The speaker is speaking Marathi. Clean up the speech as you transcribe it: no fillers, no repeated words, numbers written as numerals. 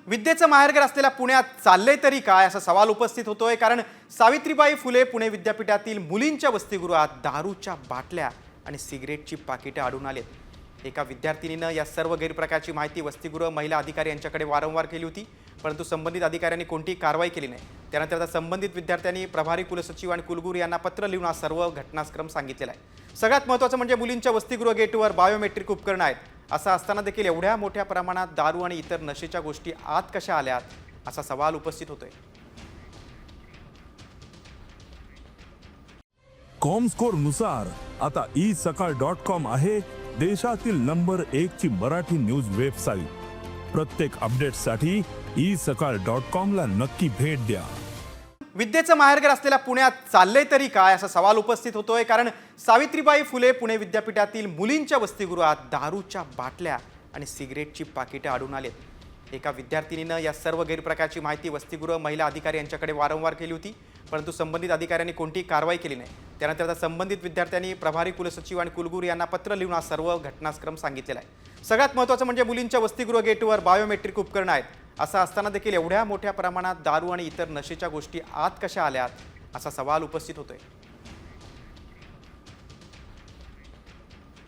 विद्येचं माहेरघर असलेल्या पुण्यात चाललंय तरी काय असा सवाल उपस्थित होतोय। कारण सावित्रीबाई फुले पुणे विद्यापीठातील मुलींच्या वसतिगृहात दारूच्या बाटल्या आणि सिगरेटची पाकिटे आढळून आलेत। एका विद्यार्थिनीनं या सर्व गैरप्रकारची माहिती वसतिगृह महिला अधिकारी यांच्याकडे वारंवार केली होती, परंतु संबंधित अधिकाऱ्यांनी कोणतीही कारवाई केली नाही। त्यानंतर आता संबंधित विद्यार्थ्यांनी प्रभारी कुलसचिव आणि कुलगुरू यांना पत्र लिहून हा सर्व घटनाक्रम सांगितलेला आहे। सगळ्यात महत्त्वाचं म्हणजे मुलींच्या वसतिगृह गेटवर बायोमेट्रिक उपकरणं आहेत। असं असताना देखील एवढ्या मोठ्या प्रमाणात दारू आणि इतर नशेच्या गोष्टी आत कशा आल्यात असा सवाल उपस्थित होतोय। कॉमस्कोर नुसार आता isakal.com आहे देशातील नंबर 1 ची मराठी न्यूज वेबसाईट। प्रत्येक अपडेटसाठी isakal.com ला नक्की भेट द्या। विद्येचं माहेरघर असलेल्या पुण्यात चाललंय तरी काय असा सवाल उपस्थित होतोय। कारण सावित्रीबाई फुले पुणे विद्यापीठातील मुलींच्या वसतिगृहात दारूच्या बाटल्या आणि सिगरेटची पाकिटे आढळून आलेत। एका विद्यार्थिनीनं या सर्व गैरप्रकारची माहिती वसतिगृह महिला अधिकारी यांच्याकडे वारंवार केली होती, परंतु संबंधित अधिकाऱ्यांनी कोणतीही कारवाई केली नाही। त्यानंतर आता संबंधित विद्यार्थ्यांनी प्रभारी कुलसचिव आणि कुलगुरू यांना पत्र लिहून हा सर्व घटनाक्रम सांगितलेला आहे। सगळ्यात महत्त्वाचं म्हणजे मुलींच्या वसतिगृह गेटवर बायोमेट्रिक उपकरणं आहेत। असं असताना देखील एवढ्या मोठ्या प्रमाणात दारू आणि इतर नशेच्या गोष्टी आत कशा आल्यात असा सवाल उपस्थित होतोय।